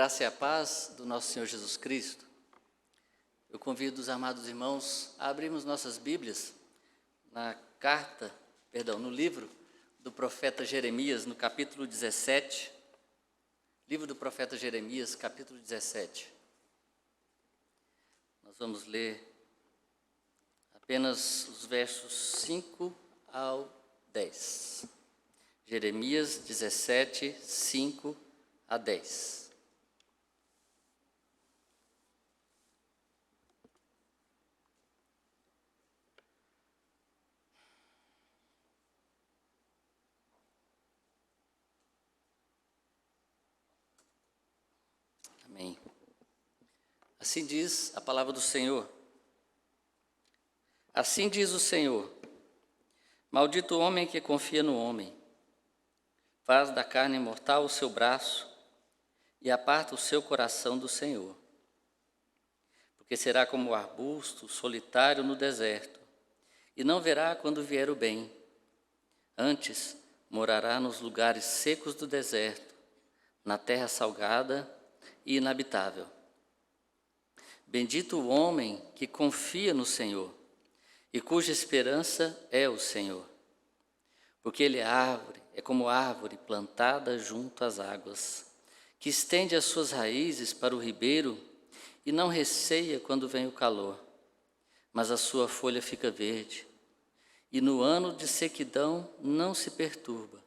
graça e a paz do nosso Senhor Jesus Cristo. Eu convido os amados irmãos a abrirmos nossas Bíblias no livro do profeta Jeremias, no capítulo 17. Livro do profeta Jeremias, capítulo 17. Nós vamos ler apenas os versos 5 ao 10. Jeremias 17, 5 a 10. Amém. Assim diz a palavra do Senhor. Assim diz o Senhor: maldito o homem que confia no homem, faz da carne mortal o seu braço e aparta o seu coração do Senhor. Porque será como o arbusto solitário no deserto, e não verá quando vier o bem. Antes morará nos lugares secos do deserto, na terra salgada e inabitável. Bendito o homem que confia no Senhor e cuja esperança é o Senhor. Porque ele é como árvore plantada junto às águas, que estende as suas raízes para o ribeiro e não receia quando vem o calor, mas a sua folha fica verde, e no ano de sequidão não se perturba,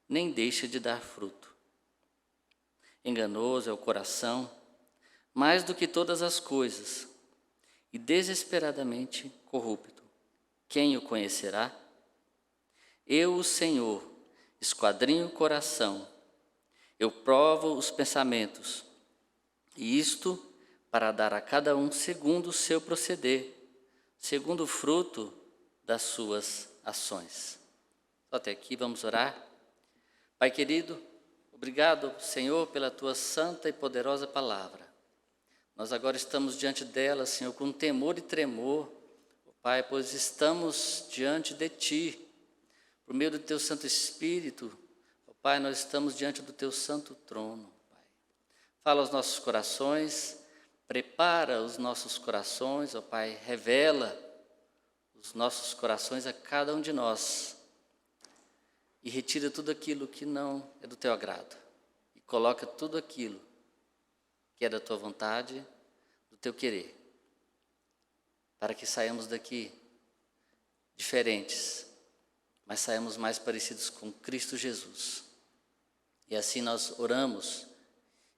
nem deixa de dar fruto. Enganoso é o coração, mais do que todas as coisas, e desesperadamente corrupto. Quem o conhecerá? Eu, o Senhor, esquadrinho o coração, eu provo os pensamentos, e isto para dar a cada um segundo o seu proceder, segundo o fruto das suas ações. Só até aqui, vamos orar. Pai querido, obrigado, Senhor, pela tua santa e poderosa palavra. Nós agora estamos diante dela, Senhor, com temor e tremor, Pai, pois estamos diante de Ti. Por meio do Teu Santo Espírito, Pai, nós estamos diante do Teu santo trono, Pai. Fala aos nossos corações, prepara os nossos corações, ó Pai, revela os nossos corações a cada um de nós e retira tudo aquilo que não é do Teu agrado e coloca tudo aquilo que é da Tua vontade, do Teu querer, para que saiamos daqui diferentes, mas saímos mais parecidos com Cristo Jesus. E assim nós oramos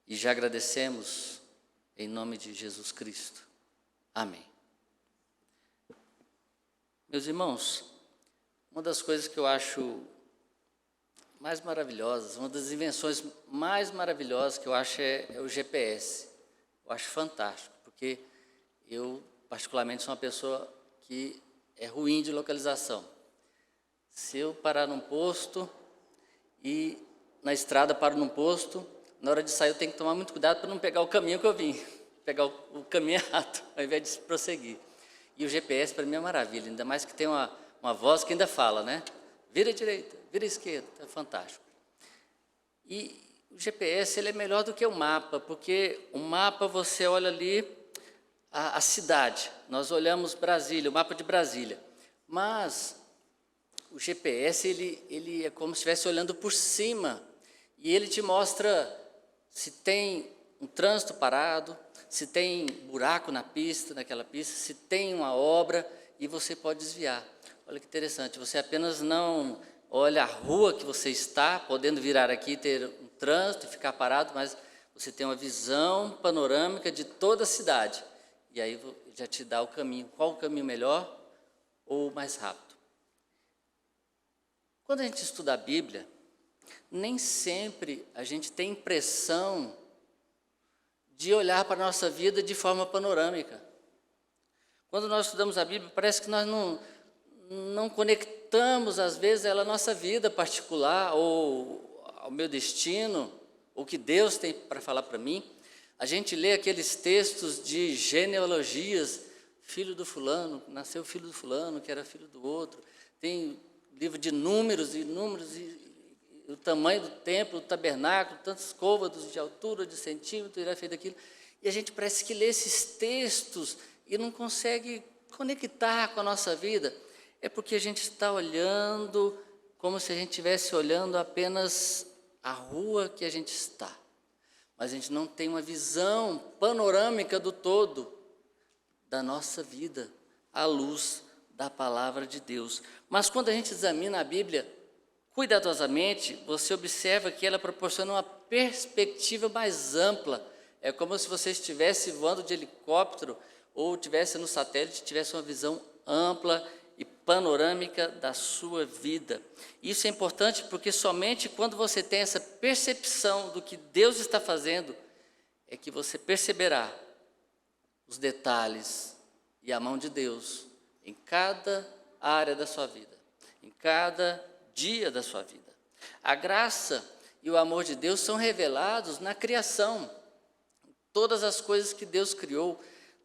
e já agradecemos em nome de Jesus Cristo. Amém. Meus irmãos, uma das coisas que eu acho mais maravilhosas, uma das invenções mais maravilhosas que eu acho é o GPS. Eu acho fantástico, porque eu particularmente sou uma pessoa que é ruim de localização. Se eu parar num posto e na estrada paro num posto, na hora de sair eu tenho que tomar muito cuidado para não pegar o caminho que eu vim, pegar o caminho errado, ao invés de prosseguir. E o GPS para mim é maravilha, ainda mais que tem uma voz que ainda fala, né? Vira à direita, vira à esquerda, é fantástico. E o GPS ele é melhor do que o mapa, porque o mapa você olha ali a cidade, nós olhamos Brasília, o mapa de Brasília, mas o GPS ele é como se estivesse olhando por cima e ele te mostra se tem um trânsito parado, se tem buraco naquela pista, se tem uma obra e você pode desviar. Olha que interessante, você apenas não olha a rua que você está, podendo virar aqui e ter um trânsito e ficar parado, mas você tem uma visão panorâmica de toda a cidade. E aí já te dá o caminho, qual o caminho melhor ou mais rápido. Quando a gente estuda a Bíblia, nem sempre a gente tem impressão de olhar para a nossa vida de forma panorâmica. Quando nós estudamos a Bíblia, parece que nós não conectamos, às vezes, ela à nossa vida particular, ou ao meu destino, ou o que Deus tem para falar para mim. A gente lê aqueles textos de genealogias, filho do fulano, nasceu filho do fulano, que era filho do outro. Tem livro de números e números, e o tamanho do templo, do tabernáculo, tantos côvados de altura, de centímetro, era feito aquilo. E a gente parece que lê esses textos e não consegue conectar com a nossa vida. É porque a gente está olhando como se a gente estivesse olhando apenas a rua que a gente está. Mas a gente não tem uma visão panorâmica do todo da nossa vida, à luz da palavra de Deus. Mas quando a gente examina a Bíblia cuidadosamente, você observa que ela proporciona uma perspectiva mais ampla. É como se você estivesse voando de helicóptero ou estivesse no satélite, tivesse uma visão ampla e panorâmica da sua vida. Isso é importante porque somente quando você tem essa percepção do que Deus está fazendo, é que você perceberá os detalhes e a mão de Deus em cada área da sua vida, em cada dia da sua vida. A graça e o amor de Deus são revelados na criação. Todas as coisas que Deus criou,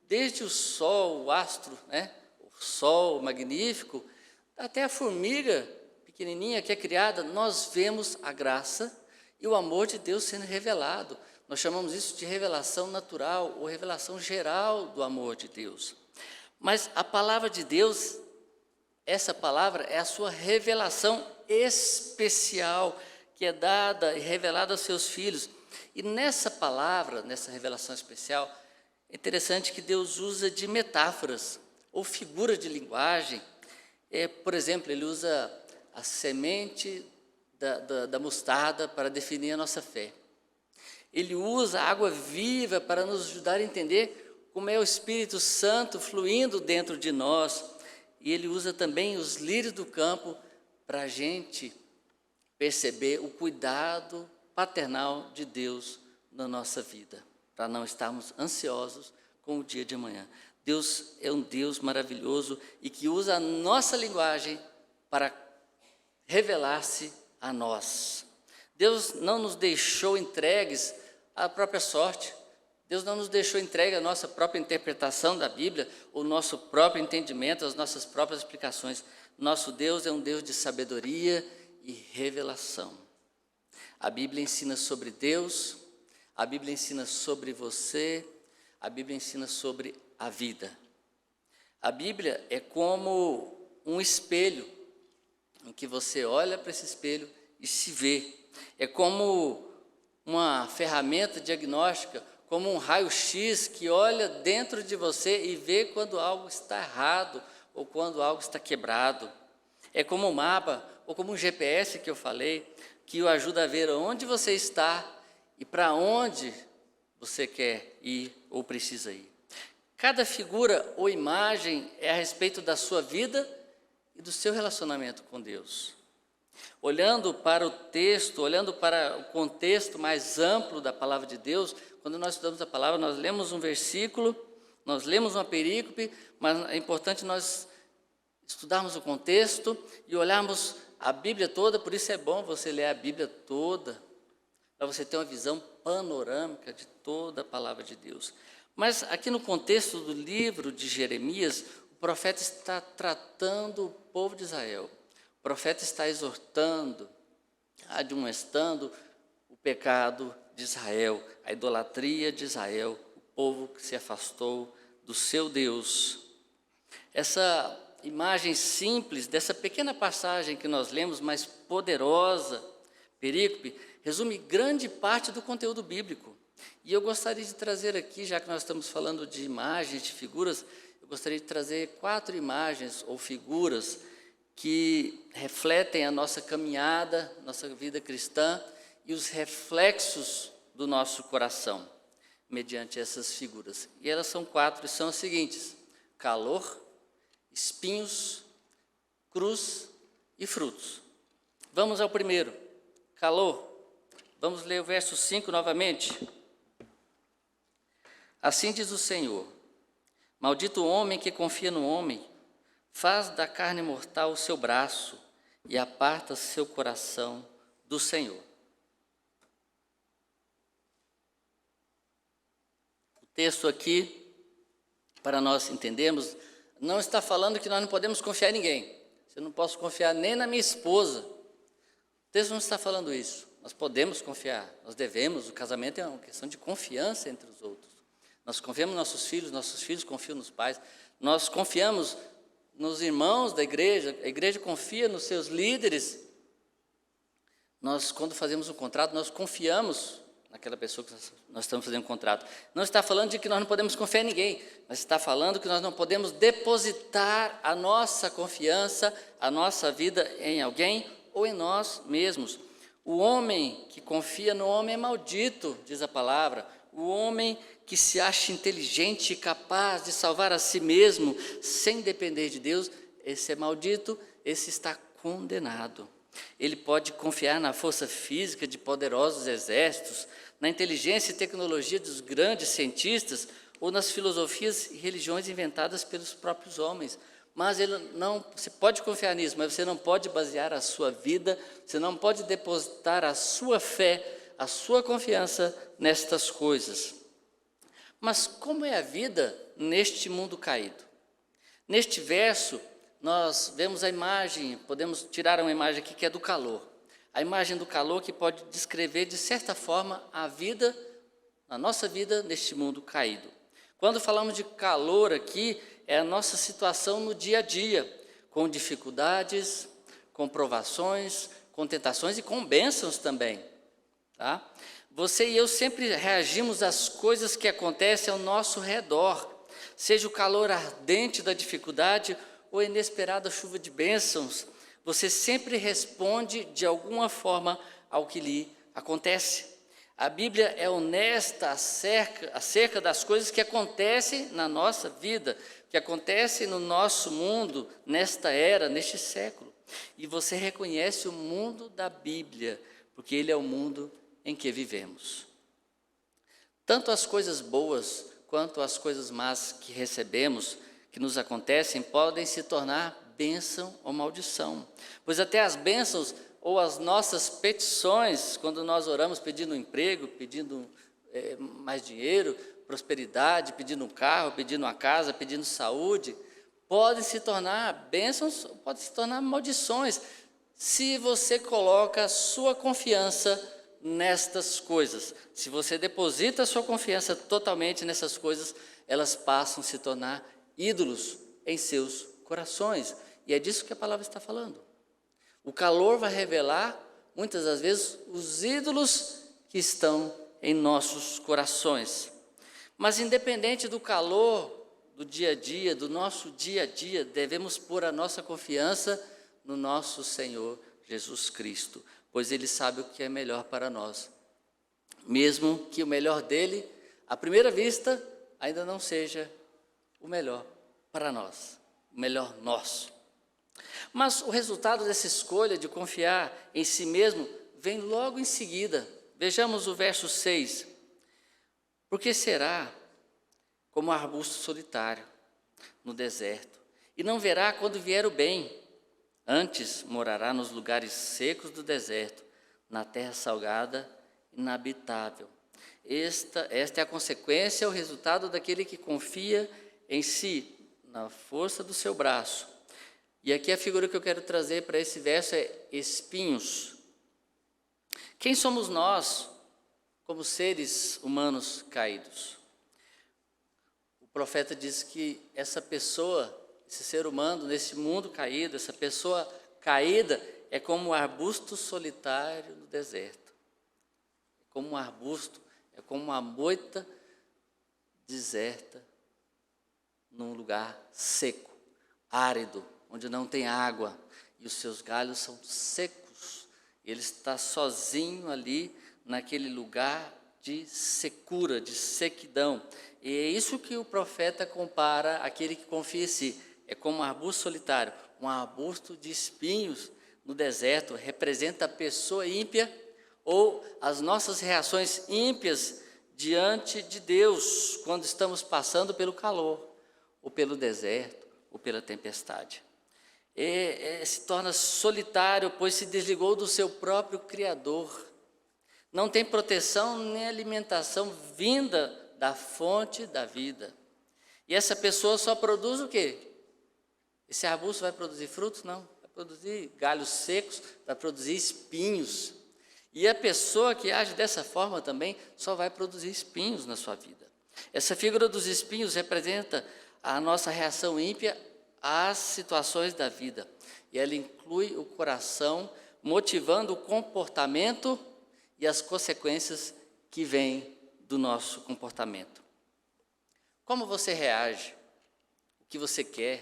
desde o sol, o astro, o sol magnífico, até a formiga pequenininha que é criada, nós vemos a graça e o amor de Deus sendo revelado. Nós chamamos isso de revelação natural ou revelação geral do amor de Deus. Mas a palavra de Deus, essa palavra é a sua revelação especial que é dada e revelada aos seus filhos. E nessa palavra, nessa revelação especial, é interessante que Deus usa de metáforas ou figuras de linguagem. Por exemplo, ele usa a semente da mostarda para definir a nossa fé. Ele usa a água viva para nos ajudar a entender como é o Espírito Santo fluindo dentro de nós. E ele usa também os lírios do campo para a gente perceber o cuidado paternal de Deus na nossa vida, para não estarmos ansiosos com o dia de amanhã. Deus é um Deus maravilhoso e que usa a nossa linguagem para revelar-se a nós. Deus não nos deixou entregues à própria sorte. Deus não nos deixou entregue à nossa própria interpretação da Bíblia, o nosso próprio entendimento, as nossas próprias explicações. Nosso Deus é um Deus de sabedoria e revelação. A Bíblia ensina sobre Deus, a Bíblia ensina sobre você, a Bíblia ensina sobre a vida. A Bíblia é como um espelho, em que você olha para esse espelho e se vê. É como uma ferramenta diagnóstica, como um raio-x que olha dentro de você e vê quando algo está errado ou quando algo está quebrado. É como um mapa ou como um GPS que eu falei, que o ajuda a ver onde você está e para onde você quer ir ou precisa ir. Cada figura ou imagem é a respeito da sua vida e do seu relacionamento com Deus. Olhando para o texto, olhando para o contexto mais amplo da palavra de Deus, quando nós estudamos a palavra, nós lemos um versículo, nós lemos uma perícope, mas é importante nós estudarmos o contexto e olharmos a Bíblia toda. Por isso é bom você ler a Bíblia toda, para você ter uma visão panorâmica de toda a palavra de Deus. Mas aqui no contexto do livro de Jeremias, o profeta está tratando o povo de Israel. O profeta está exortando, admoestando o pecado de Israel, a idolatria de Israel, o povo que se afastou do seu Deus. Essa imagem simples dessa pequena passagem que nós lemos, mas poderosa, perícope, resume grande parte do conteúdo bíblico. E eu gostaria de trazer aqui, já que nós estamos falando de imagens, de figuras, eu gostaria de trazer 4 imagens ou figuras que refletem a nossa caminhada, nossa vida cristã e os reflexos do nosso coração, mediante essas figuras. E elas são 4 e são as seguintes: calor, espinhos, cruz e frutos. Vamos ao primeiro, calor. Vamos ler o verso 5 novamente. Assim diz o Senhor: maldito o homem que confia no homem, faz da carne mortal o seu braço e aparta seu coração do Senhor. O texto aqui, para nós entendermos, não está falando que nós não podemos confiar em ninguém. Eu não posso confiar nem na minha esposa. O texto não está falando isso. Nós podemos confiar, nós devemos, o casamento é uma questão de confiança entre os outros. Nós confiamos nos nossos filhos confiam nos pais, nós confiamos nos irmãos da igreja, a igreja confia nos seus líderes. Nós, quando fazemos um contrato, nós confiamos naquela pessoa que nós estamos fazendo um contrato. Não está falando de que nós não podemos confiar em ninguém, mas está falando que nós não podemos depositar a nossa confiança, a nossa vida em alguém ou em nós mesmos. O homem que confia no homem é maldito, diz a palavra. O homem que se acha inteligente e capaz de salvar a si mesmo, sem depender de Deus, esse é maldito, esse está condenado. Ele pode confiar na força física de poderosos exércitos, na inteligência e tecnologia dos grandes cientistas, ou nas filosofias e religiões inventadas pelos próprios homens. Mas você pode confiar nisso, mas você não pode basear a sua vida, você não pode depositar a sua fé, a sua confiança nestas coisas. Mas como é a vida neste mundo caído? Neste verso, nós vemos a imagem, podemos tirar uma imagem aqui que é do calor. A imagem do calor que pode descrever, de certa forma, a vida, a nossa vida neste mundo caído. Quando falamos de calor aqui, é a nossa situação no dia a dia, com dificuldades, com provações, com tentações e com bênçãos também. Tá? Você e eu sempre reagimos às coisas que acontecem ao nosso redor, seja o calor ardente da dificuldade ou a inesperada chuva de bênçãos. Você sempre responde de alguma forma ao que lhe acontece. A Bíblia é honesta acerca das coisas que acontecem na nossa vida, que acontecem no nosso mundo, nesta era, neste século. E você reconhece o mundo da Bíblia, porque ele é o mundo em que vivemos. Tanto as coisas boas quanto as coisas más que recebemos, que nos acontecem, podem se tornar bênção ou maldição. Pois até as bênçãos ou as nossas petições, quando nós oramos pedindo um emprego, pedindo mais dinheiro, prosperidade, pedindo um carro, pedindo uma casa, pedindo saúde, podem se tornar bênçãos ou podem se tornar maldições, se você coloca a sua confiança nestas coisas. Se você deposita a sua confiança totalmente nessas coisas, elas passam a se tornar ídolos em seus corações. E é disso que a palavra está falando. O calor vai revelar, muitas das vezes, os ídolos que estão em nossos corações. Mas independente do calor do dia a dia, do nosso dia a dia, devemos pôr a nossa confiança no nosso Senhor Jesus Cristo, pois Ele sabe o que é melhor para nós. Mesmo que o melhor dele, à primeira vista, ainda não seja o melhor para nós, o melhor nosso. Mas o resultado dessa escolha de confiar em si mesmo vem logo em seguida. Vejamos o verso 6. Porque será como um arbusto solitário no deserto, e não verá quando vier o bem. Antes morará nos lugares secos do deserto, na terra salgada, inabitável. Esta é a consequência, o resultado daquele que confia em si, na força do seu braço. E aqui a figura que eu quero trazer para esse verso é espinhos. Quem somos nós como seres humanos caídos? O profeta diz que essa pessoa, esse ser humano nesse mundo caído, essa pessoa caída é como um arbusto solitário no deserto. É como um arbusto, é como uma moita deserta num lugar seco, árido, onde não tem água, e os seus galhos são secos. Ele está sozinho ali, naquele lugar de secura, de sequidão. E é isso que o profeta compara aquele que confia em si. É como um arbusto solitário, um arbusto de espinhos no deserto, representa a pessoa ímpia, ou as nossas reações ímpias diante de Deus, quando estamos passando pelo calor, ou pelo deserto, ou pela tempestade. Se torna solitário, pois se desligou do seu próprio Criador. Não tem proteção nem alimentação vinda da fonte da vida. E essa pessoa só produz o quê? Esse arbusto vai produzir frutos? Não, vai produzir galhos secos, vai produzir espinhos. E a pessoa que age dessa forma também só vai produzir espinhos na sua vida. Essa figura dos espinhos representa a nossa reação ímpia às situações da vida. E ela inclui o coração, motivando o comportamento e as consequências que vêm do nosso comportamento. Como você reage? O que você quer?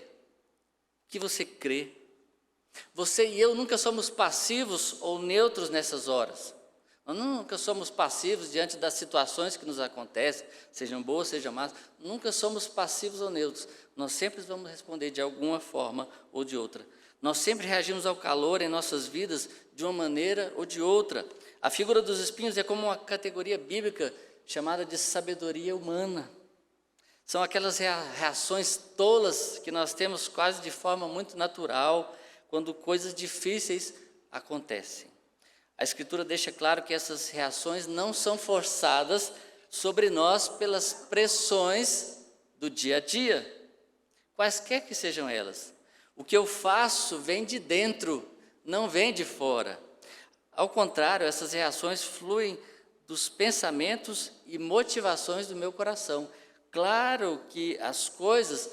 O que você crê? Você e eu nunca somos passivos ou neutros nessas horas. Nós nunca somos passivos diante das situações que nos acontecem, sejam boas, sejam más. Nunca somos passivos ou neutros. Nós sempre vamos responder de alguma forma ou de outra. Nós sempre reagimos ao calor em nossas vidas de uma maneira ou de outra. A figura dos espinhos é como uma categoria bíblica chamada de sabedoria humana. São aquelas reações tolas que nós temos quase de forma muito natural quando coisas difíceis acontecem. A Escritura deixa claro que essas reações não são forçadas sobre nós pelas pressões do dia a dia, quaisquer que sejam elas. O que eu faço vem de dentro, não vem de fora. Ao contrário, essas reações fluem dos pensamentos e motivações do meu coração. Claro que as coisas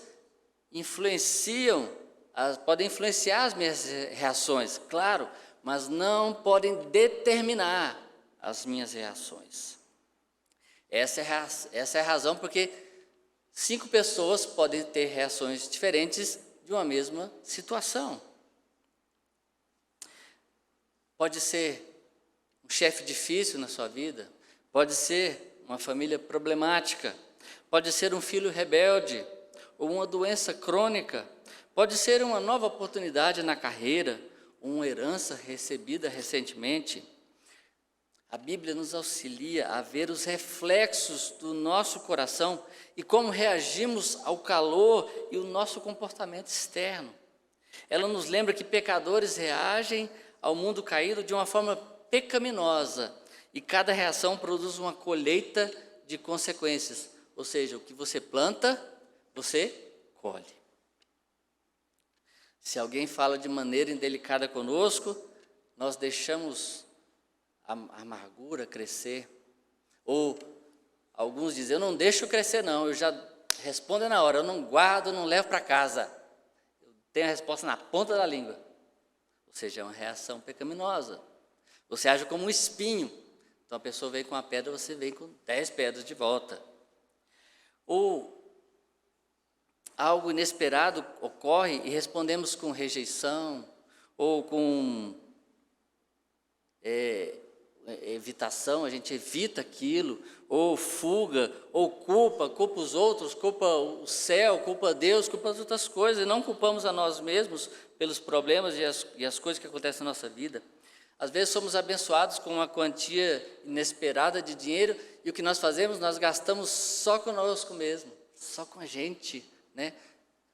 podem influenciar as minhas reações, claro, mas não podem determinar as minhas reações. Essa é a razão porque 5 pessoas podem ter reações diferentes de uma mesma situação. Pode ser um chefe difícil na sua vida, pode ser uma família problemática, pode ser um filho rebelde ou uma doença crônica, pode ser uma nova oportunidade na carreira, uma herança recebida recentemente. A Bíblia nos auxilia a ver os reflexos do nosso coração e como reagimos ao calor e o nosso comportamento externo. Ela nos lembra que pecadores reagem ao mundo caído de uma forma pecaminosa e cada reação produz uma colheita de consequências. Ou seja, o que você planta, você colhe. Se alguém fala de maneira indelicada conosco, nós deixamos a amargura crescer. Ou alguns dizem, eu não deixo crescer não, eu já respondo na hora, eu não guardo, não levo para casa. Eu tenho a resposta na ponta da língua. Ou seja, é uma reação pecaminosa. Você age como um espinho. Então a pessoa vem com uma pedra, você vem com 10 pedras de volta. Ou algo inesperado ocorre e respondemos com rejeição, ou com evitação, a gente evita aquilo, ou fuga, ou culpa os outros, culpa o céu, culpa Deus, culpa as outras coisas, e não culpamos a nós mesmos pelos problemas e as coisas que acontecem na nossa vida. Às vezes somos abençoados com uma quantia inesperada de dinheiro, e o que nós fazemos, nós gastamos só conosco mesmo, só com a gente, né?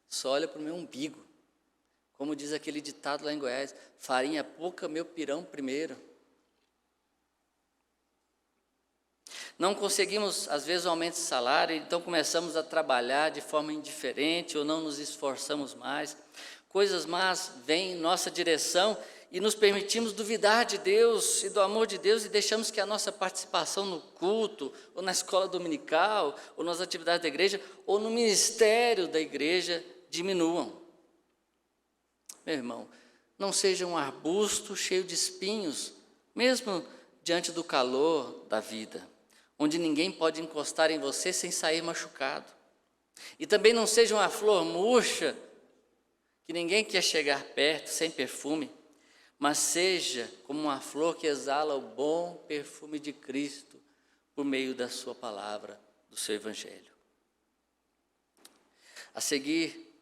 Só olha para o meu umbigo. Como diz aquele ditado lá em Goiás, farinha pouca, meu pirão primeiro. Não conseguimos, às vezes, um aumento de salário, então começamos a trabalhar de forma indiferente ou não nos esforçamos mais. Coisas más vêm em nossa direção e nos permitimos duvidar de Deus e do amor de Deus e deixamos que a nossa participação no culto, ou na escola dominical, ou nas atividades da igreja, ou no ministério da igreja diminuam. Meu irmão, não seja um arbusto cheio de espinhos, mesmo diante do calor da vida, onde ninguém pode encostar em você sem sair machucado. E também não seja uma flor murcha, que ninguém quer chegar perto, sem perfume, mas seja como uma flor que exala o bom perfume de Cristo por meio da sua palavra, do seu evangelho. A seguir,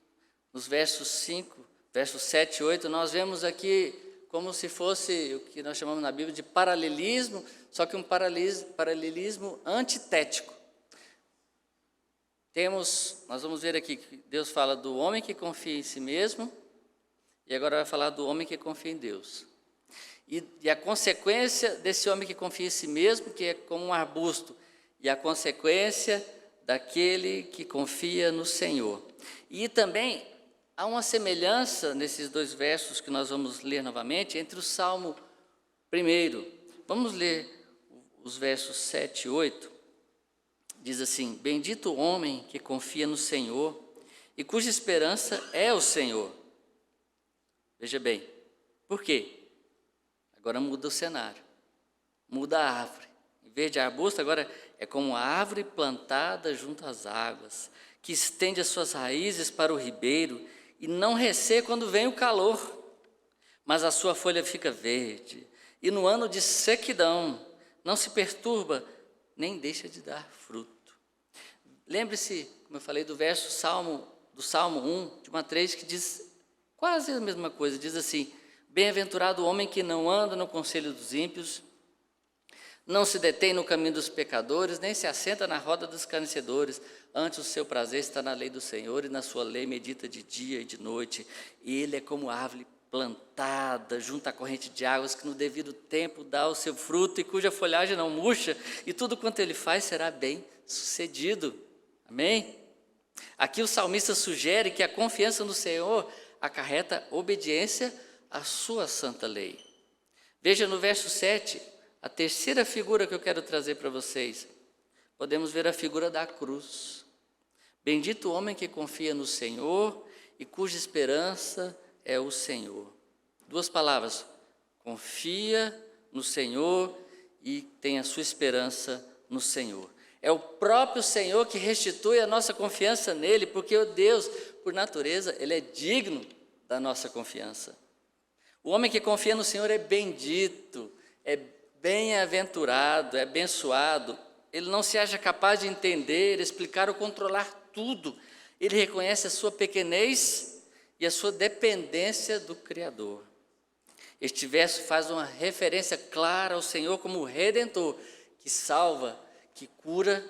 nos versos 7 e 8, nós vemos aqui como se fosse o que nós chamamos na Bíblia de paralelismo, só que um paralelismo antitético. Nós vamos ver aqui que Deus fala do homem que confia em si mesmo, e agora vai falar do homem que confia em Deus. E a consequência desse homem que confia em si mesmo, que é como um arbusto, e a consequência daquele que confia no Senhor. E também há uma semelhança nesses dois versos que nós vamos ler novamente entre o Salmo 1. Vamos ler os versos 7 e 8. Diz assim: bendito o homem que confia no Senhor e cuja esperança é o Senhor. Veja bem, por quê? Agora muda o cenário, muda a árvore. Em vez de arbusto, agora é como uma árvore plantada junto às águas, que estende as suas raízes para o ribeiro e não resseca quando vem o calor, mas a sua folha fica verde, e no ano de sequidão não se perturba, nem deixa de dar fruto. Lembre-se, como eu falei, do Salmo 1, de 1 a 3, que diz quase a mesma coisa, diz assim: bem-aventurado o homem que não anda no conselho dos ímpios, não se detém no caminho dos pecadores, nem se assenta na roda dos escarnecedores. Antes o seu prazer está na lei do Senhor, e na sua lei medita de dia e de noite. E ele é como árvore plantada junto à corrente de águas, que no devido tempo dá o seu fruto, e cuja folhagem não murcha, e tudo quanto ele faz será bem sucedido. Amém? Aqui o salmista sugere que a confiança no Senhor acarreta obediência à sua santa lei. Veja no verso 7, a terceira figura que eu quero trazer para vocês. Podemos ver a figura da cruz. Bendito o homem que confia no Senhor e cuja esperança é o Senhor. Duas palavras: confia no Senhor e tem a sua esperança no Senhor. É o próprio Senhor que restitui a nossa confiança nele, porque o Deus, por natureza, ele é digno da nossa confiança. O homem que confia no Senhor é bendito, é bem-aventurado, é abençoado. Ele não se acha capaz de entender, explicar ou controlar tudo. Ele reconhece a sua pequenez e a sua dependência do Criador. Este verso faz uma referência clara ao Senhor como o Redentor, que salva, que cura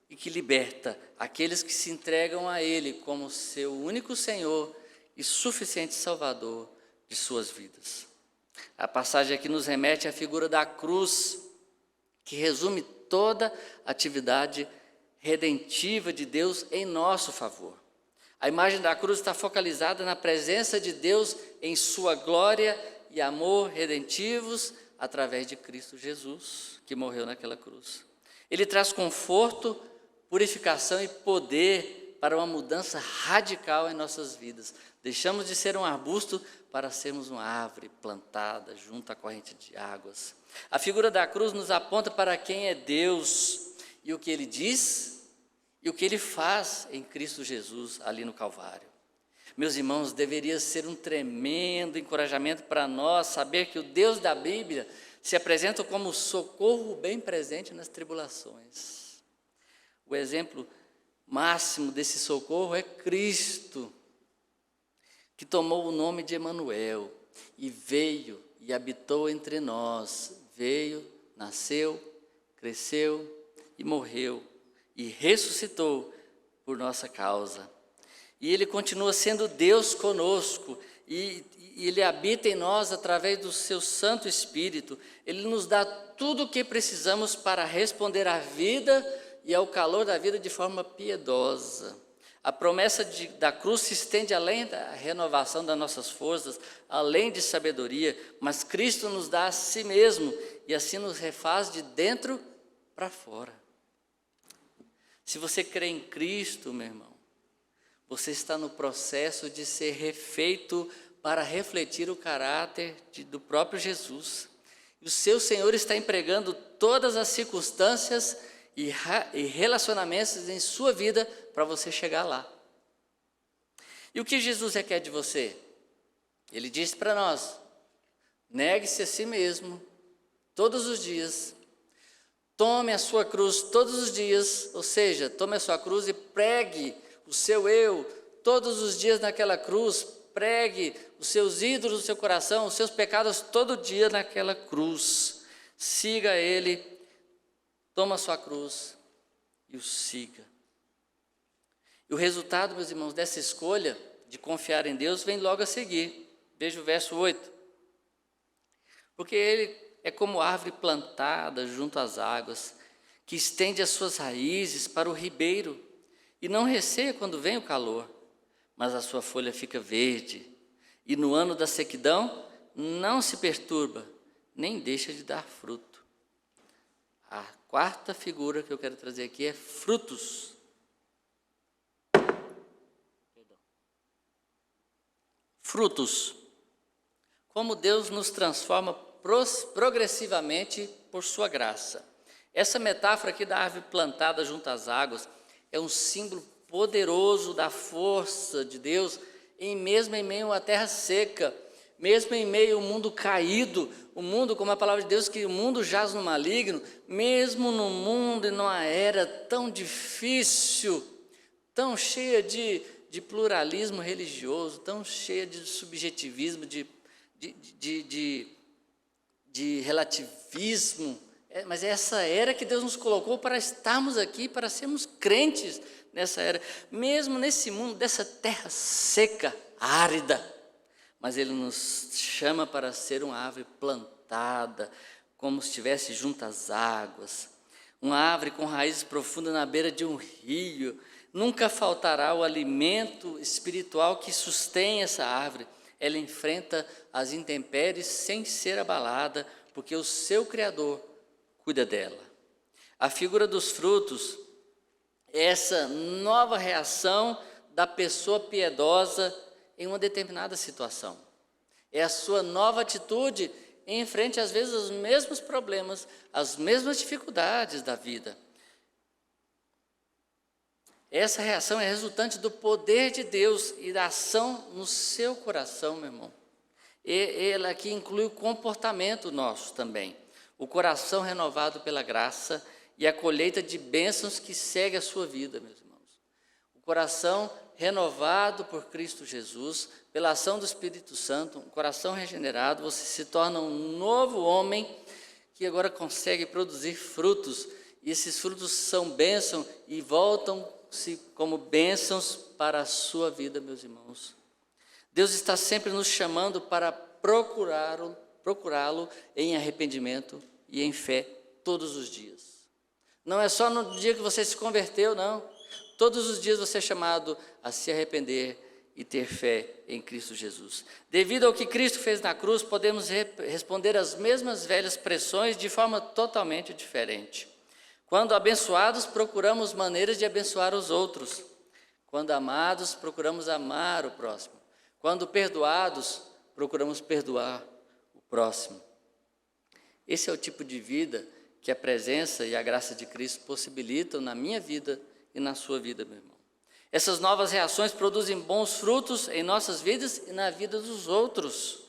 e que liberta aqueles que se entregam a Ele como seu único Senhor e suficiente Salvador de suas vidas. A passagem aqui nos remete à figura da cruz, que resume toda a atividade redentiva de Deus em nosso favor. A imagem da cruz está focalizada na presença de Deus em sua glória e amor redentivos através de Cristo Jesus, que morreu naquela cruz. Ele traz conforto, purificação e poder para uma mudança radical em nossas vidas. Deixamos de ser um arbusto para sermos uma árvore plantada junto à corrente de águas. A figura da cruz nos aponta para quem é Deus e o que Ele diz e o que Ele faz em Cristo Jesus ali no Calvário. Meus irmãos, deveria ser um tremendo encorajamento para nós saber que o Deus da Bíblia se apresenta como socorro bem presente nas tribulações. O exemplo máximo desse socorro é Cristo, que tomou o nome de Emanuel e veio e habitou entre nós. Veio, nasceu, cresceu e morreu e ressuscitou por nossa causa. E Ele continua sendo Deus conosco e Ele habita em nós através do seu Santo Espírito. Ele nos dá tudo o que precisamos para responder à vida e ao calor da vida de forma piedosa. A promessa da cruz se estende além da renovação das nossas forças, além de sabedoria, mas Cristo nos dá a si mesmo e assim nos refaz de dentro para fora. Se você crê em Cristo, meu irmão, você está no processo de ser refeito para refletir o caráter do próprio Jesus. E o seu Senhor está empregando todas as circunstâncias e relacionamentos em sua vida para você chegar lá. E o que Jesus requer de você? Ele disse para nós: negue-se a si mesmo todos os dias, tome a sua cruz todos os dias, ou seja, tome a sua cruz e pregue o seu eu todos os dias naquela cruz, pregue os seus ídolos no seu coração, os seus pecados todo dia naquela cruz. Siga Ele, toma a sua cruz e o siga. E o resultado, meus irmãos, dessa escolha de confiar em Deus vem logo a seguir. Veja o verso 8. Porque Ele é como árvore plantada junto às águas, que estende as suas raízes para o ribeiro e não receia quando vem o calor, mas a sua folha fica verde. E no ano da sequidão, não se perturba, nem deixa de dar fruto. A quarta figura que eu quero trazer aqui é frutos. Frutos. Como Deus nos transforma progressivamente por sua graça. Essa metáfora aqui da árvore plantada junto às águas é um símbolo poderoso da força de Deus, mesmo em meio a terra seca, mesmo em meio ao mundo caído, o mundo, como a palavra de Deus, que o mundo jaz no maligno, mesmo no mundo e numa era tão difícil, tão cheia de pluralismo religioso, tão cheia de subjetivismo, de relativismo, mas é essa era que Deus nos colocou para estarmos aqui, para sermos crentes nessa era, mesmo nesse mundo, dessa terra seca, árida, mas Ele nos chama para ser uma árvore plantada, como se estivesse junto às águas, uma árvore com raízes profundas na beira de um rio. Nunca faltará o alimento espiritual que sustém essa árvore. Ela enfrenta as intempéries sem ser abalada, porque o seu Criador cuida dela. A figura dos frutos é essa nova reação da pessoa piedosa em uma determinada situação. É a sua nova atitude em frente, às vezes, aos mesmos problemas, às mesmas dificuldades da vida. Essa reação é resultante do poder de Deus e da ação no seu coração, meu irmão. Ela aqui inclui o comportamento nosso também. O coração renovado pela graça e a colheita de bênçãos que segue a sua vida, meus irmãos. O coração renovado por Cristo Jesus, pela ação do Espírito Santo, um coração regenerado, você se torna um novo homem que agora consegue produzir frutos. E esses frutos são bênção e voltam-se como bênçãos para a sua vida, meus irmãos. Deus está sempre nos chamando para procurá-lo em arrependimento e em fé todos os dias. Não é só no dia que você se converteu, não. Todos os dias você é chamado a se arrepender e ter fé em Cristo Jesus. Devido ao que Cristo fez na cruz, podemos responder às mesmas velhas pressões de forma totalmente diferente. Quando abençoados, procuramos maneiras de abençoar os outros. Quando amados, procuramos amar o próximo. Quando perdoados, procuramos perdoar o próximo. Esse é o tipo de vida que a presença e a graça de Cristo possibilitam na minha vida e na sua vida, meu irmão. Essas novas reações produzem bons frutos em nossas vidas e na vida dos outros.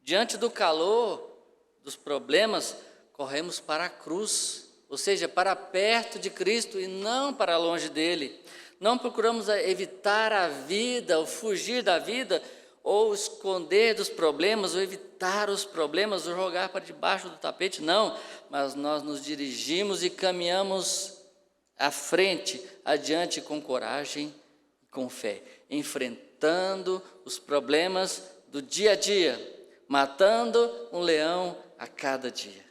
Diante do calor dos problemas, corremos para a cruz, ou seja, para perto de Cristo e não para longe dele. Não procuramos evitar a vida, ou fugir da vida, ou esconder dos problemas, ou evitar os problemas, ou jogar para debaixo do tapete, não. Mas nós nos dirigimos e caminhamos à frente, adiante com coragem e com fé, enfrentando os problemas do dia a dia, matando um leão a cada dia.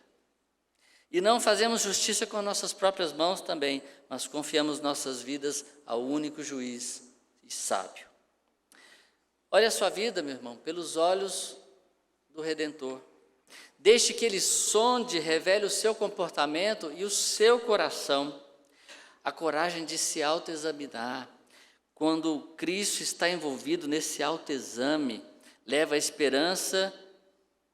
E não fazemos justiça com nossas próprias mãos também, mas confiamos nossas vidas ao único juiz e sábio. Olha a sua vida, meu irmão, pelos olhos do Redentor. Deixe que Ele sonde, revele o seu comportamento e o seu coração. A coragem de se autoexaminar. Quando Cristo está envolvido nesse autoexame, leva a esperança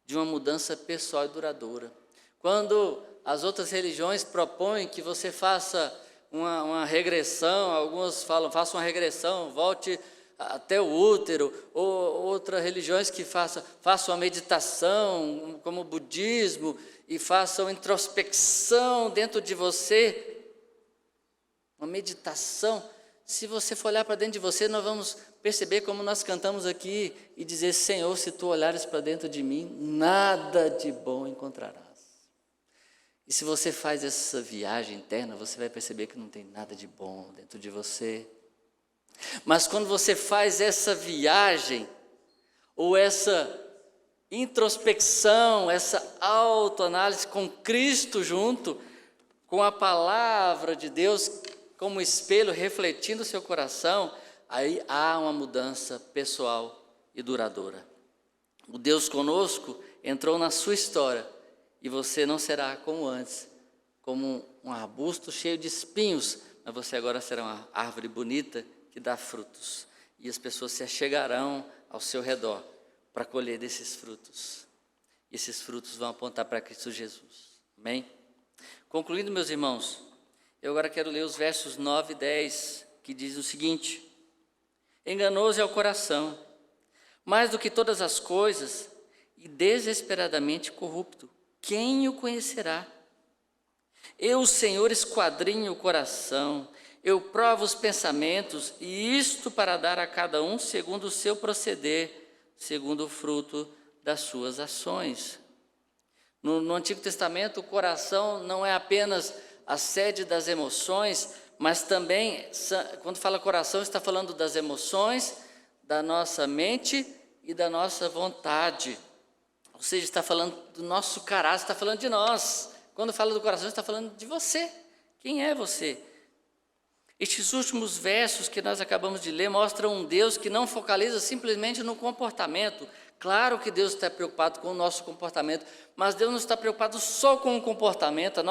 de uma mudança pessoal e duradoura. Quando as outras religiões propõem que você faça uma regressão, algumas falam, faça uma regressão, volte até o útero, ou outras religiões que façam uma meditação, como o budismo, e façam introspecção dentro de você, uma meditação. Se você for olhar para dentro de você, nós vamos perceber como nós cantamos aqui e dizer: Senhor, se tu olhares para dentro de mim, nada de bom encontrarás. E se você faz essa viagem interna, você vai perceber que não tem nada de bom dentro de você. Mas quando você faz essa viagem, ou essa introspecção, essa autoanálise com Cristo junto, com a palavra de Deus como espelho refletindo o seu coração, aí há uma mudança pessoal e duradoura. O Deus conosco entrou na sua história e você não será como antes, como um arbusto cheio de espinhos, mas você agora será uma árvore bonita que dá frutos. E as pessoas se achegarão ao seu redor para colher desses frutos. E esses frutos vão apontar para Cristo Jesus. Amém? Concluindo, meus irmãos, eu agora quero ler os versos 9 e 10, que diz o seguinte: enganoso é o coração, mais do que todas as coisas, e desesperadamente corrupto. Quem o conhecerá? Eu, o Senhor, esquadrinho o coração, eu provo os pensamentos, e isto para dar a cada um segundo o seu proceder, segundo o fruto das suas ações. No Antigo Testamento, o coração não é apenas a sede das emoções, mas também, quando fala coração, está falando das emoções, da nossa mente e da nossa vontade. Ou seja, está falando do nosso caráter, está falando de nós. Quando fala do coração, está falando de você. Quem é você? Estes últimos versos que nós acabamos de ler mostram um Deus que não focaliza simplesmente no comportamento. Claro que Deus está preocupado com o nosso comportamento, mas Deus não está preocupado só com o comportamento. A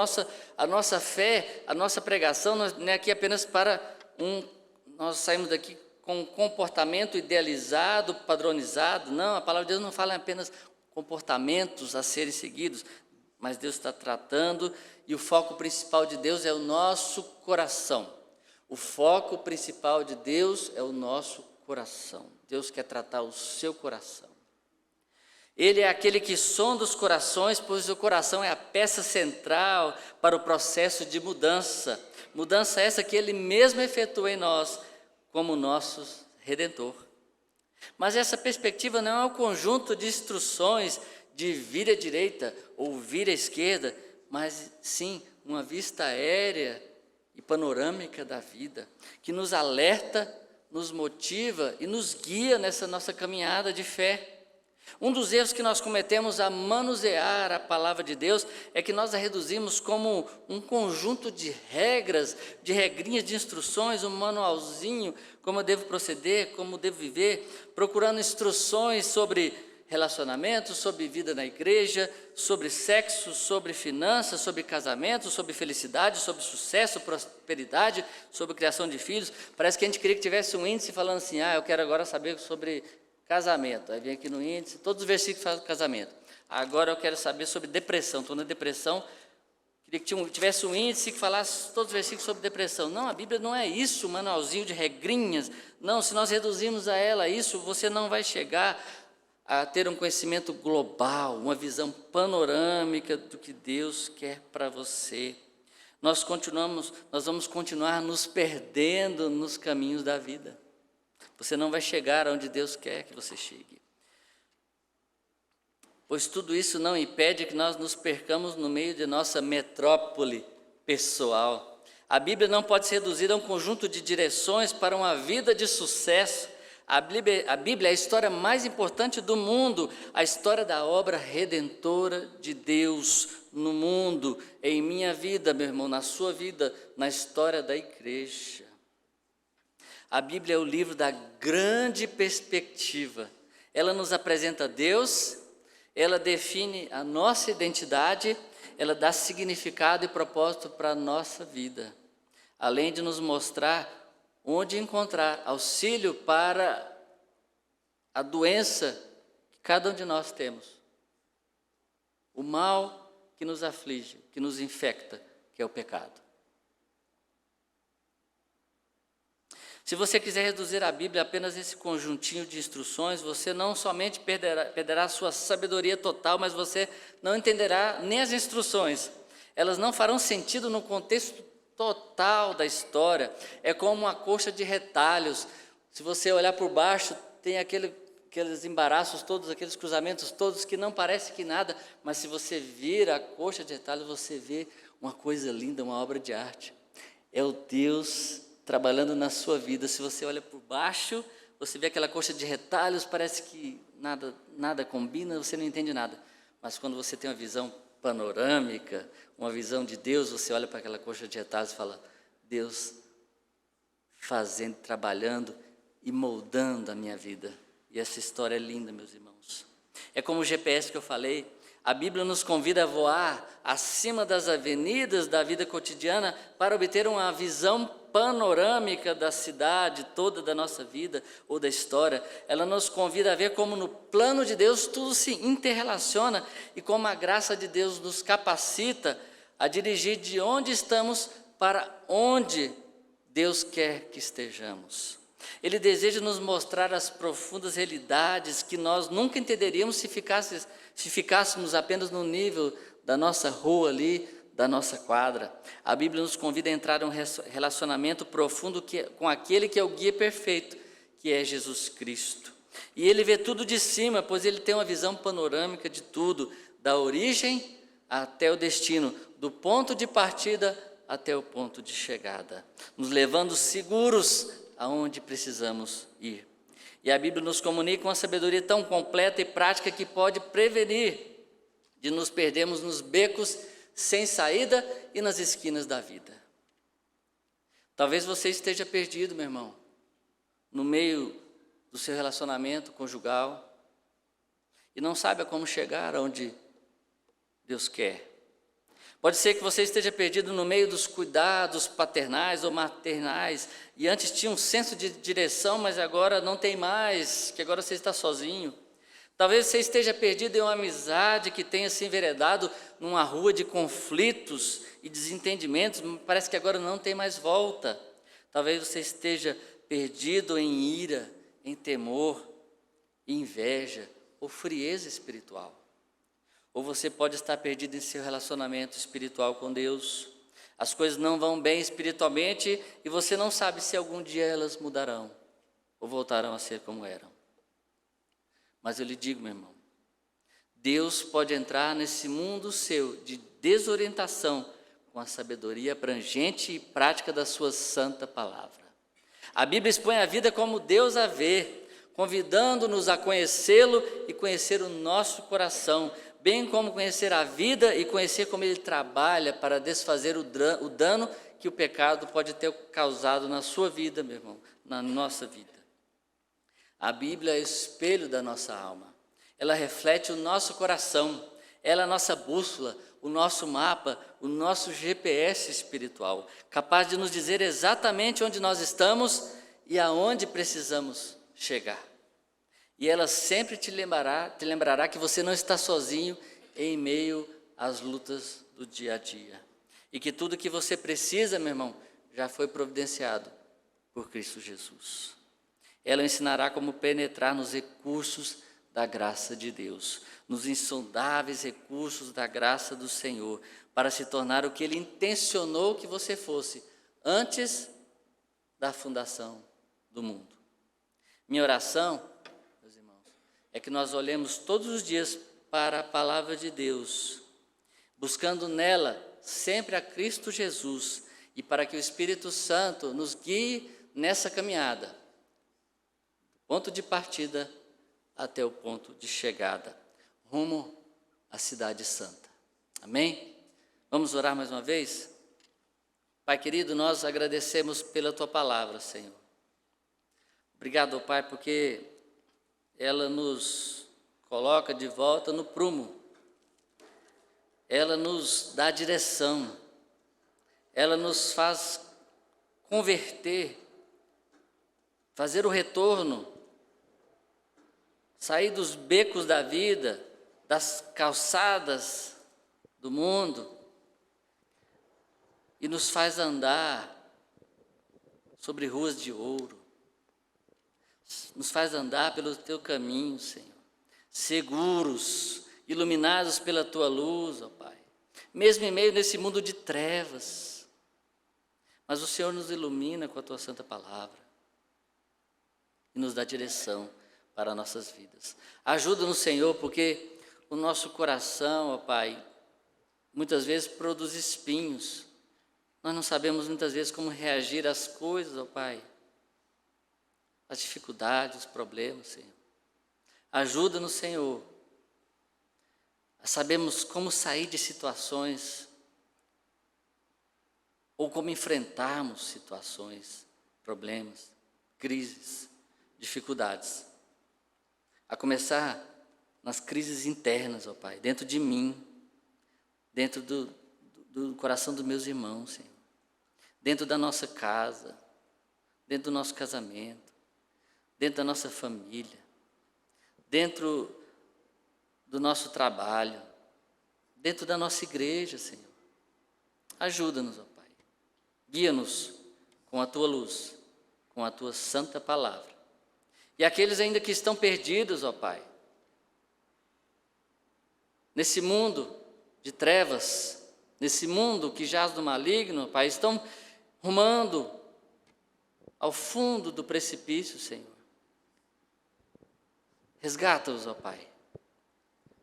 nossa fé, a nossa pregação não é aqui apenas para nós saímos daqui com um comportamento idealizado, padronizado. Não, a palavra de Deus não fala apenas comportamentos a serem seguidos, mas Deus está tratando, e o foco principal de Deus é o nosso coração. O foco principal de Deus é o nosso coração. Deus quer tratar o seu coração. Ele é aquele que sonda os corações, pois o coração é a peça central para o processo de mudança. Mudança essa que Ele mesmo efetua em nós, como nosso Redentor. Mas essa perspectiva não é um conjunto de instruções de vir à direita ou vir à esquerda, mas sim uma vista aérea e panorâmica da vida, que nos alerta, nos motiva e nos guia nessa nossa caminhada de fé. Um dos erros que nós cometemos a manusear a palavra de Deus é que nós a reduzimos como um conjunto de regras, de regrinhas, de instruções, um manualzinho, como eu devo proceder, como eu devo viver, procurando instruções sobre relacionamentos, sobre vida na igreja, sobre sexo, sobre finanças, sobre casamento, sobre felicidade, sobre sucesso, prosperidade, sobre criação de filhos. Parece que a gente queria que tivesse um índice falando assim, eu quero agora saber sobre casamento. Aí vem aqui no índice, todos os versículos falam casamento. Agora eu quero saber sobre depressão. Estou na depressão, queria que tivesse um índice que falasse todos os versículos sobre depressão. Não, a Bíblia não é isso, um manualzinho de regrinhas. Não, se nós reduzirmos a ela isso, você não vai chegar a ter um conhecimento global, uma visão panorâmica do que Deus quer para você. Nós vamos continuar nos perdendo nos caminhos da vida. Você não vai chegar onde Deus quer que você chegue. Pois tudo isso não impede que nós nos percamos no meio de nossa metrópole pessoal. A Bíblia não pode ser reduzida a um conjunto de direções para uma vida de sucesso. A Bíblia é a história mais importante do mundo, a história da obra redentora de Deus no mundo, em minha vida, meu irmão, na sua vida, na história da igreja. A Bíblia é o livro da grande perspectiva. Ela nos apresenta Deus, ela define a nossa identidade, ela dá significado e propósito para a nossa vida, além de nos mostrar onde encontrar auxílio para a doença que cada um de nós temos, o mal que nos aflige, que nos infecta, que é o pecado. Se você quiser reduzir a Bíblia a apenas esse conjuntinho de instruções, você não somente perderá a sua sabedoria total, mas você não entenderá nem as instruções. Elas não farão sentido no contexto total da história. É como uma coxa de retalhos. Se você olhar por baixo, tem aqueles embaraços todos, aqueles cruzamentos todos que não parece que nada, mas se você vira a coxa de retalhos, você vê uma coisa linda, uma obra de arte. É o Deus trabalhando na sua vida. Se você olha por baixo, você vê aquela coxa de retalhos, parece que nada combina, você não entende nada. Mas quando você tem uma visão panorâmica, uma visão de Deus, você olha para aquela coxa de retalhos e fala, Deus fazendo, trabalhando e moldando a minha vida. E essa história é linda, meus irmãos. É como o GPS que eu falei, a Bíblia nos convida a voar acima das avenidas da vida cotidiana para obter uma visão panorâmica da cidade toda, da nossa vida ou da história. Ela nos convida a ver como no plano de Deus tudo se interrelaciona e como a graça de Deus nos capacita a dirigir de onde estamos para onde Deus quer que estejamos. Ele deseja nos mostrar as profundas realidades que nós nunca entenderíamos se ficássemos apenas no nível da nossa rua ali, da nossa quadra. A Bíblia nos convida a entrar em um relacionamento profundo com aquele que é o guia perfeito, que é Jesus Cristo. E ele vê tudo de cima, pois ele tem uma visão panorâmica de tudo, da origem até o destino, do ponto de partida até o ponto de chegada, nos levando seguros aonde precisamos ir. E a Bíblia nos comunica uma sabedoria tão completa e prática que pode prevenir de nos perdermos nos becos sem saída e nas esquinas da vida. Talvez você esteja perdido, meu irmão, no meio do seu relacionamento conjugal e não saiba como chegar aonde Deus quer. Pode ser que você esteja perdido no meio dos cuidados paternais ou maternais e antes tinha um senso de direção, mas agora não tem mais, que agora você está sozinho. Talvez você esteja perdido em uma amizade que tenha se enveredado numa rua de conflitos e desentendimentos, parece que agora não tem mais volta. Talvez você esteja perdido em ira, em temor, inveja ou frieza espiritual. Ou você pode estar perdido em seu relacionamento espiritual com Deus. As coisas não vão bem espiritualmente e você não sabe se algum dia elas mudarão ou voltarão a ser como eram. Mas eu lhe digo, meu irmão, Deus pode entrar nesse mundo seu de desorientação com a sabedoria abrangente e prática da sua santa palavra. A Bíblia expõe a vida como Deus a vê, convidando-nos a conhecê-lo e conhecer o nosso coração, bem como conhecer a vida e conhecer como ele trabalha para desfazer o dano que o pecado pode ter causado na sua vida, meu irmão, na nossa vida. A Bíblia é o espelho da nossa alma. Ela reflete o nosso coração. Ela é a nossa bússola, o nosso mapa, o nosso GPS espiritual, capaz de nos dizer exatamente onde nós estamos e aonde precisamos chegar. E ela sempre te lembrará que você não está sozinho em meio às lutas do dia a dia. E que tudo que você precisa, meu irmão, já foi providenciado por Cristo Jesus. Ela ensinará como penetrar nos recursos da graça de Deus, nos insondáveis recursos da graça do Senhor, para se tornar o que Ele intencionou que você fosse antes da fundação do mundo. Minha oração, meus irmãos, é que nós olhemos todos os dias para a palavra de Deus, buscando nela sempre a Cristo Jesus, e para que o Espírito Santo nos guie nessa caminhada, do ponto de partida até o ponto de chegada, rumo à cidade santa. Amém? Vamos orar mais uma vez? Pai querido, nós agradecemos pela Tua palavra, Senhor. Obrigado, Pai, porque ela nos coloca de volta no prumo. Ela nos dá direção. Ela nos faz converter, fazer o retorno, sair dos becos da vida, das calçadas do mundo, e nos faz andar sobre ruas de ouro, nos faz andar pelo Teu caminho, Senhor, seguros, iluminados pela Tua luz, ó Pai, mesmo em meio desse mundo de trevas, mas o Senhor nos ilumina com a Tua santa palavra e nos dá direção para nossas vidas. Ajuda-nos, Senhor, porque o nosso coração, ó Pai, muitas vezes produz espinhos. Nós não sabemos muitas vezes como reagir às coisas, ó Pai, às dificuldades, os problemas, Senhor. Ajuda-nos, Senhor, a sabermos como sair de situações ou como enfrentarmos situações, problemas, crises. dificuldades. A começar nas crises internas, ó Pai, dentro de mim, dentro do coração dos meus irmãos, Senhor. Dentro da nossa casa, dentro do nosso casamento, dentro da nossa família, dentro do nosso trabalho, dentro da nossa igreja, Senhor. Ajuda-nos, ó Pai. Guia-nos com a Tua luz, com a Tua santa palavra. E aqueles ainda que estão perdidos, ó Pai, nesse mundo de trevas, nesse mundo que jaz do maligno, ó Pai, estão rumando ao fundo do precipício, Senhor. Resgata-os, ó Pai.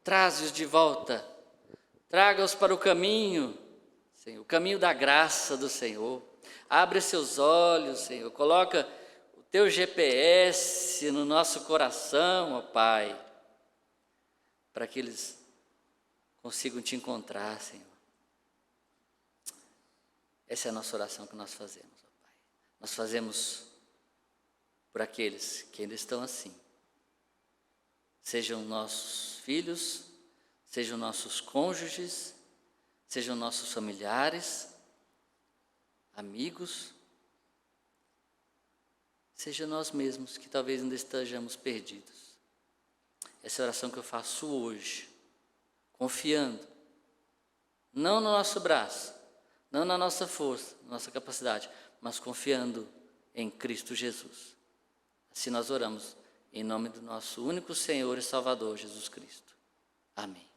Traze-os de volta. Traga-os para o caminho, Senhor, o caminho da graça do Senhor. Abre seus olhos, Senhor. Coloca o Teu GPS no nosso coração, ó Pai, para que eles consigam Te encontrar, Senhor. Essa é a nossa oração que nós fazemos, ó Pai. Nós fazemos por aqueles que ainda estão assim. Sejam nossos filhos, sejam nossos cônjuges, sejam nossos familiares, amigos, seja nós mesmos que talvez ainda estejamos perdidos. Essa é a oração que eu faço hoje, confiando, não no nosso braço, não na nossa força, na nossa capacidade, mas confiando em Cristo Jesus. Assim nós oramos, em nome do nosso único Senhor e Salvador, Jesus Cristo. Amém.